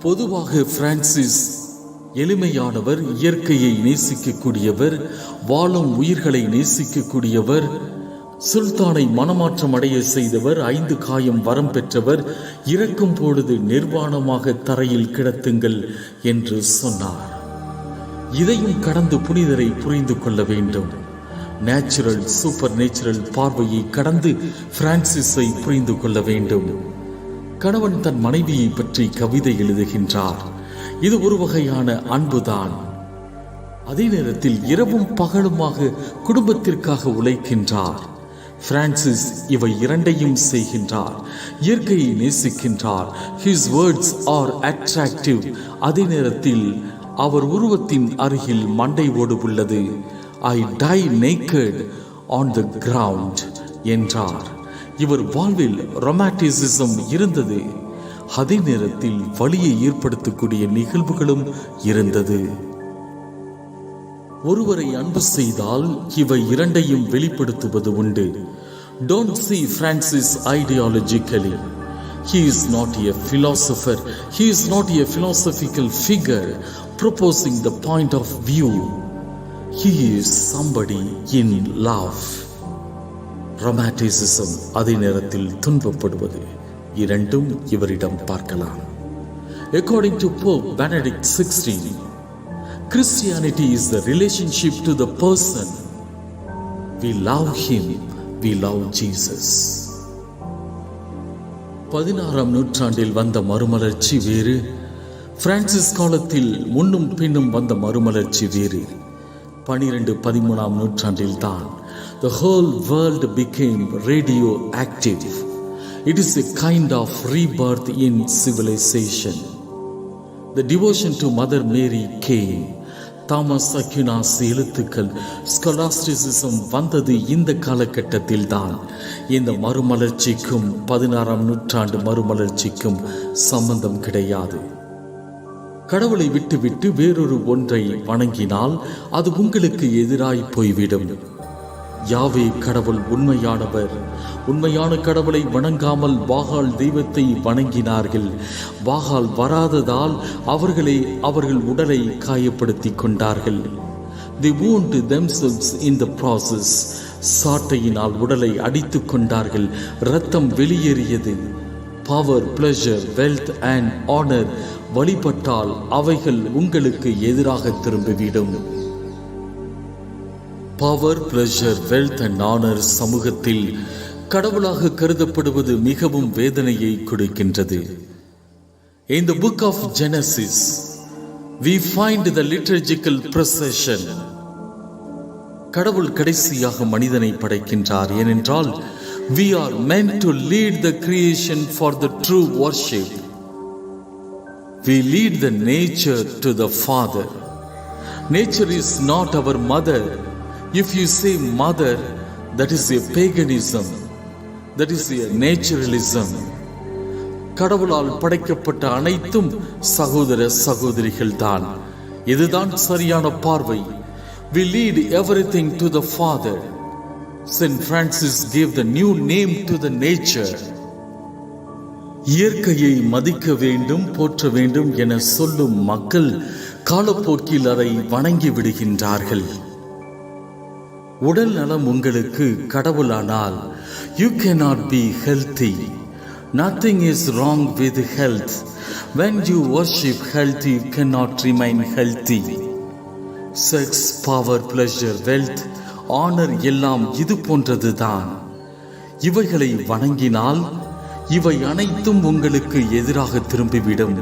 பொதுவாக பிரான்சிஸ் எளிமையானவர், இயற்கையை நேசிக்கக்கூடியவர், வாழும் உயிர்களை நேசிக்கக்கூடியவர், சுல்தானை மனமாற்றம் அடைய செய்தவர், 5 காயம் வரம் பெற்றவர், இறக்கும் பொழுது நிர்வாணமாக தரையில் கிடத்துங்கள் என்று சொன்னார். இதையும் கடந்து புனிதரை புரிந்து கொள்ள வேண்டும். நேச்சுரல் சூப்பர் நேச்சுரல் பார்வையை கடந்து பிரான்சிஸை புரிந்து கொள்ள வேண்டும். கணவன் தன் மனைவியை பற்றி கவிதை எழுதுகின்றார். இது ஒரு வகையான அன்புதான். அதே நேரத்தில் இரவும் பகலுமாக குடும்பத்திற்காக உழைக்கின்றார். பிரான்சிஸ் இவை இரண்டையும் செய்கின்றார். இயற்கையை நேசிக்கின்றார். His words are attractive. அதே நேரத்தில் அவர் உருவத்தின் அருகில் மண்டை ஓடு உள்ளது. I die naked on the ground என்றார். இவர் வாழ்வில் ரொமான்டிசிசம் இருந்தது. அதே நேரத்தில் வலியை ஏற்படுத்தக்கூடிய நிகழ்வுகளும் இருந்தது. ஒருவரை அன்பு செய்தால் இவை இரண்டையும் வெளிப்படுத்துவது உண்டு. Don't see Francis ideologically. He is not a philosopher. He is not a philosophical figure proposing the point of view. He is somebody in love. Romanticism அதே நேரத்தில் துன்பப்படுவது, இரண்டும் இவரிடம் பார்க்கலாம். According to Pope Benedict XVI, Christianity is the relationship to the person. We love him, we love Jesus. 16ஆம் நூற்றாண்டில் வந்த மறுமலர்ச்சி வேறு, Francis காலத்தில் முன்னும் பின்னும் வந்த மறுமலர்ச்சி வேறு. 12-13ஆம் நூற்றாண்டில் தான் the whole world became radioactive. It is a kind of rebirth in civilization. The devotion to Mother Mary came. Thomas Aquinas எழுத்துக்கள், ஸ்காலாஸ்டிசிசம் வந்தது இந்த காலகட்டத்தில் தான். இந்த மறுமலர்ச்சிக்கும் 16ஆம் நூற்றாண்டு மறுமலர்ச்சிக்கும் சம்பந்தம் கிடையாது. கடவுளை விட்டுவிட்டு வேறொரு ஒன்றை வணங்கினால் அது உங்களுக்கு எதிராய் போய்விடும். யாவே கடவுள் உண்மையானவர். உண்மையான கடவுளை வணங்காமல் பாகால் தெய்வத்தை வணங்கினார்கள். பாகால் வராததால் அவர்கள் உடலை காயப்படுத்தி கொண்டார்கள். They wound themselves in the process. சாட்டையினால் உடலை அடித்துக் கொண்டார்கள். இரத்தம் வெளியேறியது. Power, pleasure, wealth and honour வழிபட்டால் அவைகள் உங்களுக்கு எதிராக திரும்பிவிடும். Power, pleasure, wealth and honour சமூகத்தில் கடவுளாக கருதப்படுவது மிகவும் வேதனையை கொடுக்கின்றது. In the book of Genesis, we find the liturgical procession. கடவுள் கடைசியாக மனிதனை படைக்கின்றார். ஏனென்றால் we are meant to lead the creation for the true worship. We lead the nature to the Father. Nature is not our mother. If you say mother, that is a paganism. That is a naturalism. கடவுளால் படைக்கப்பட்ட அனைத்தும் சகோதர சகோதரிகள் தான். இதுதான் சரியான பார்வை. We lead everything to the Father. Saint Francis gave the new name to the nature. இயற்கையை மதிக்க வேண்டும், போற்ற வேண்டும் என சொல்லும் மக்கள் காலப்போக்கில் அதை வணங்கி விடுகின்றார்கள். உடல் நலம் உங்களுக்கு கடவுளானால் you cannot be healthy. Nothing is wrong with health. When you worship health, you cannot remain healthy. Sex, power, pleasure, wealth, honor எல்லாம் இது போன்றதுதான். இவைகளை வணங்கினால் இவை அனைத்தும் உங்களுக்கு எதிராக திரும்பிவிடும்.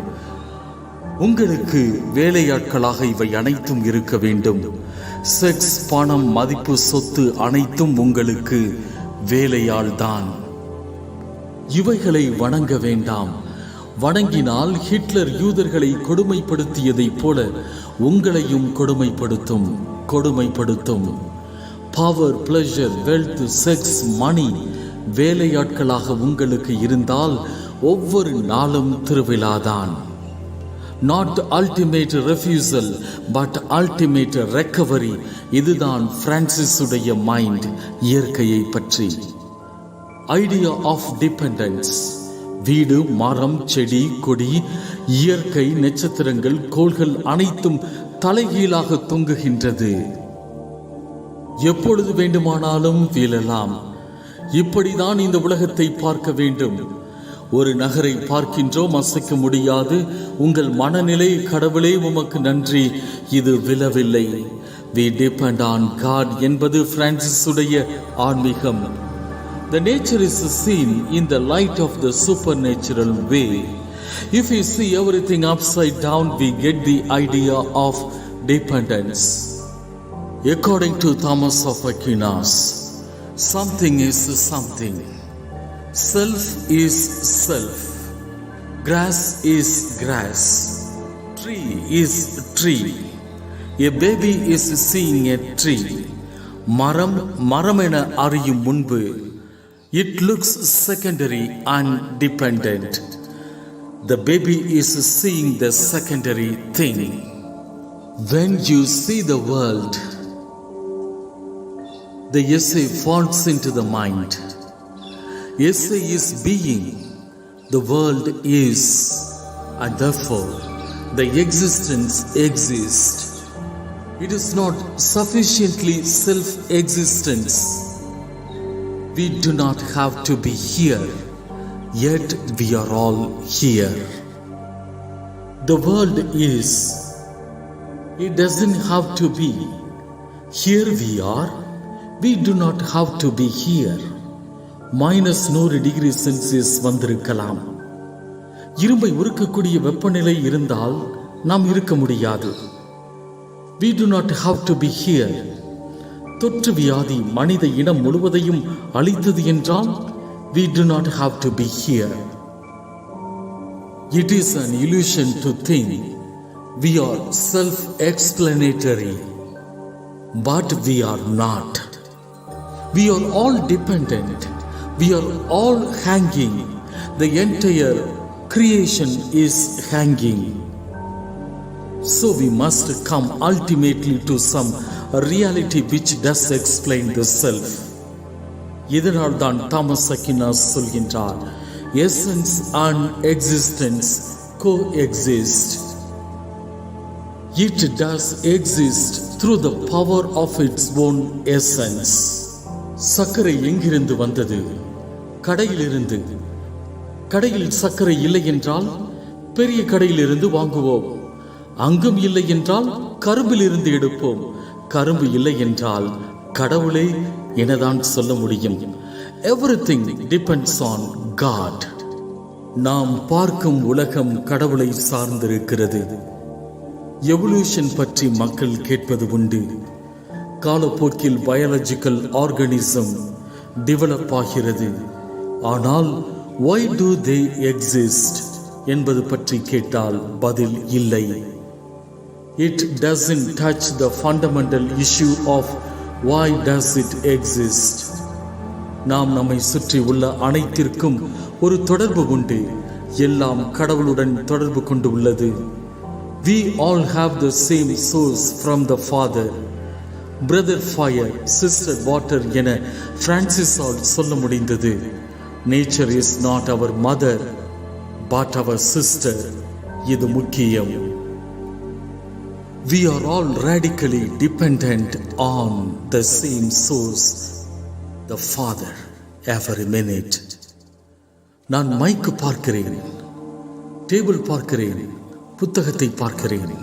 உங்களுக்கு வேலையாட்களாக இவை அனைத்தும் இருக்க வேண்டும். செக்ஸ், பணம், மதிப்பு, சொத்து அனைத்தும் உங்களுக்கு வேலையால் தான். இவைகளை வணங்க வேண்டாம். வணங்கினால் ஹிட்லர் யூதர்களை கொடுமைப்படுத்தியதைப் போல உங்களையும் கொடுமைப்படுத்தும். பவர், பிளஷர், வெல்த், செக்ஸ், மணி வேலையாட்களாக உங்களுக்கு இருந்தால் ஒவ்வொரு நாளும் திருவிழாதான். Not ultimate refusal, but ultimate recovery. இதுதான் பிரான்சிஸுடைய மைண்ட் இயற்கையை பற்றி. Idea of dependence. வீடு, மரம், செடி, கொடி, இயற்கை, நட்சத்திரங்கள், கோள்கள் அனைத்தும் தலைகீழாக தொங்குகின்றது. எப்பொழுது வேண்டுமானாலும் வீழலாம். இப்படிதான் இந்த உலகத்தை பார்க்க வேண்டும். ஒரு நகரை பார்க்கின்றோம், அசைக்க முடியாது. உங்கள் மனநிலை, கடவுளே உமக்கு நன்றி, இது விழவில்லை. We depend on God என்பது பிரான்சிஸுடைய ஆன்மீகம். The nature is seen in the light of the supernatural way. If we see everything upside down, we get the idea of dependence. According to Thomas of Aquinas, something is something. Self is self. Grass is grass. Tree is tree. A baby is seeing a tree. மரம் என அறியும் முன்பு it looks secondary and dependent. The baby is seeing the secondary thing. When you see the world, the essay falls into the mind. Essay is being, the world is, and therefore the existence exists. It is not sufficiently self-existence. We do not have to be here, yet we are all here. The world is, it doesn't have to be. Here we are, we do not have to be here. -100 degree Celsius வந்திருக்கலாம். இரும்பை உருக்கக்கூடிய வெப்பநிலை இருந்தால் நாம் இருக்க முடியாது. We do not have to be here. தொற்று வியாதி மனித இனம் முழுவதையும் அழித்தது என்றால் we do not have to be here. It is an illusion to think we are self-explanatory, but we are not. We are all dependent. We are all hanging. The entire creation is hanging. So we must come ultimately to some reality which does explain the self. இதனால் தான் Thomas Aquinas சொல்கின்றார், essence and existence coexist. It does exist through the power of its own essence. சர்க்கரை எங்கிருந்து வந்தது? கடையிலிருந்து. கடையில் சர்க்கரை இல்லை என்றால் பெரிய கடையிலிருந்து வாங்குவோம். அங்கும் இல்லை என்றால் கரும்பில் இருந்து எடுப்போம். கரும்பு இல்லை என்றால் கடவுளே எனதான் சொல்ல முடியும். Everything depends on God. நாம் பார்க்கும் உலகம் கடவுளை சார்ந்திருக்கிறது. எவல்யூஷன் பற்றி மக்கள் கேட்பது உண்டு. காலப்போக்கில் பயாலஜிக்கல் ஆர்கானிசம் டெவலப் ஆகிறது. ஆனால் why do they exist என்பது பற்றி கேட்டால் பதில் இல்லை. It doesn't touch the fundamental issue of why does it exist. நாம் நம்மை சுற்றி உள்ள அனைத்திற்கும் ஒரு தொடர்பு உண்டு. எல்லாம் கடவுளுடன் தொடர்பு கொண்டு உள்ளது. We all have the same source from the Father. Brother fire, sister water என பிரான்சிஸால் சொல்ல முடிந்தது. Nature is not our mother, but our sister. இது முக்கியம். We are all radically dependent on the same source, the Father, every minute. நான் மைக்கு பார்க்கிறேன், table பார்க்கிறேன், புத்தகத்தை பார்க்கிறேன்.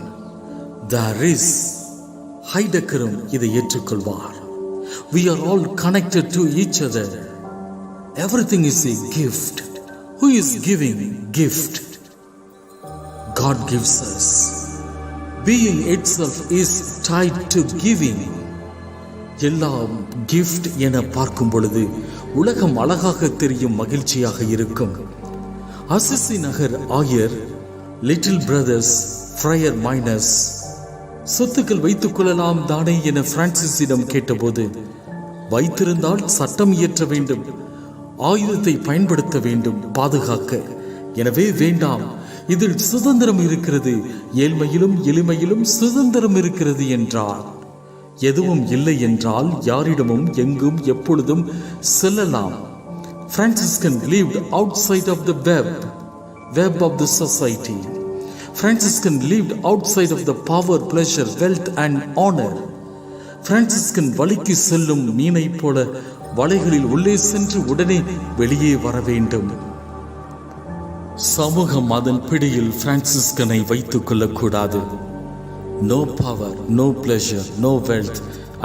There is ஹைடக்கரும் இதை ஏற்றுக்கொள்வார். We are all connected to each other. Everything is a gift. Who is giving gift? God gives us. Being itself is tied to giving. எல்லாம் gift என பார்க்கும் பொழுது உலகம் அழகாக தெரியும், மகிழ்ச்சியாக இருக்கும். அசிசி நகர் ஆயர், லிட்டில் பிரதர்ஸ், ஃப்ரையர் மைனஸ், சொத்துக்கள் வைத்துக் கொள்ளலாம் தானே என பிரான்சிஸிடம் கேட்டபோது, வைத்திருந்தால் சட்டம் இயற்ற வேண்டும், ஆயுதத்தை பயன்படுத்த வேண்டும் பாதுகாக்க. எனவே வேண்டாம், இதில் சுதந்திரம் இருக்கிறது, ஏழ்மையிலும் எளிமையிலும் சுதந்திரம் இருக்கிறது என்றார். எதுவும் இல்லை என்றால் யாரிடமும் எங்கும் எப்பொழுதும் செல்லலாம். Franciscan lived outside of the web of the society. Franciscan lived outside of the power, pleasure, wealth and honor. Franciscan வழிக்கு செல்லும் மீனை போல வலைகளில் உள்ளே சென்று உடனே வெளியே வர வேண்டும். சமூகம் அதன் பிடியில் பிரான்சிஸ்கனை வைத்துக் கொள்ளக்கூடாது. No power, no pleasure, no wealth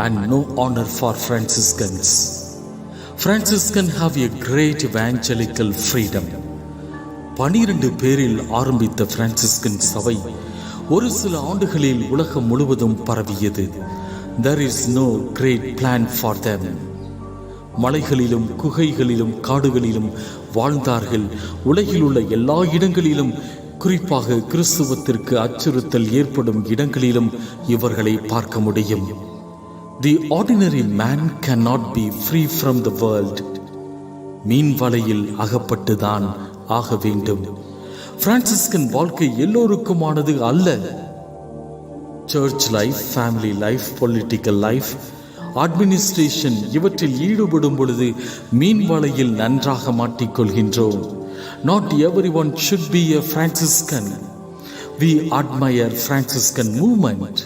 and no honor for Franciscans. Franciscan have a great evangelical freedom. 12 பேரில் ஆரம்பித்த பிரான்சிஸ்கன் சபை ஒரு சில ஆண்டுகளில் உலகம் முழுவதும் பரவியது. There is no great plan for them. மலைகளிலும் குகைகளிலும் காடுகளிலும் வாழ்ந்தார்கள். உலகில் உள்ள எல்லா இடங்களிலும், குறிப்பாக கிறிஸ்துவத்திற்கு அச்சுறுத்தல் ஏற்படும் இடங்களிலும் இவர்களை பார்க்க முடியும். The ordinary man cannot be free from the world. மீன் வலையில் அகப்பட்டுதான் ஆக வேண்டும். பிரான்சிஸ்கன் வாழ்க்கை எல்லோருக்குமானது அல்ல. Church life, family life, political life, administration இவற்றில் ஈடுபடும் பொழுது மீன் வலையில் நன்றாக மாட்டிக்கொள்கின்றோம். Not everyone should be a Franciscan. We admire Franciscan movement.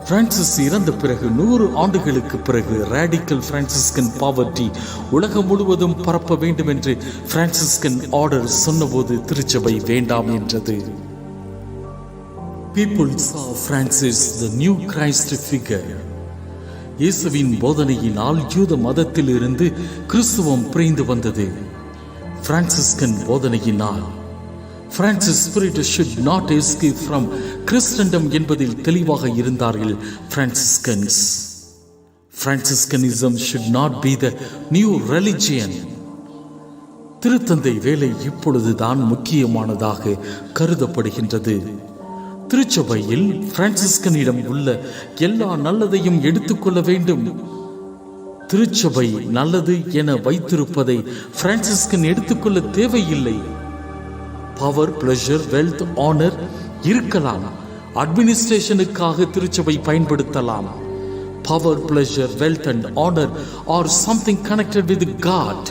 Francis இறந்த பிறகு 100 ஆண்டுகளுக்கு பிறகு ராடிக்கல் பிரான்சிஸ்கன் பாவர்ட்டி உலகம் முழுவதும் பரப்ப வேண்டும் என்று பிரான்சிஸ்கன் ஆர்டர் சொன்னபோது திருச்சபை வேண்டாம் என்றது. People saw Francis the new Christ figure. இயேசுவின் போதனையினால் யூத மதத்தில் இருந்து கிறிஸ்துவம் பிரிந்து வந்தது. பிரான்சிஸ்கன் போதனையினால் Francis spirit should not escape from Christendom என்பதில் தெளிவாக இருந்தார்கள் பிரான்சிஸ்கன்ஸ். Franciscanism should not be the new religion. திருத்தந்தை வேலை இப்பொழுதுதான் முக்கியமானதாக கருதப்படுகின்றது. திருச்சபையில் பிரான்சிஸ்கனிடம் உள்ள எல்லா நல்லதையும் எடுத்துக்கொள்ள வேண்டும். திருச்சபை நல்லது என வைத்திருப்பதை பிரான்சிஸ்கன் எடுத்துக்கொள்ள தேவையில்லை. பவர், பிளஷர், வெல்த், ஆனர் இருக்கலாம். அட்மினிஸ்ட்ரேஷனுக்காக திருச்சபை பயன்படுத்தலாம். Power, pleasure, wealth and honour are something connected with God.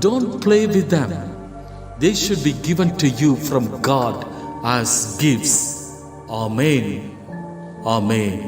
Don't play with them. They should be given to you from God as gifts. Amen. Amen.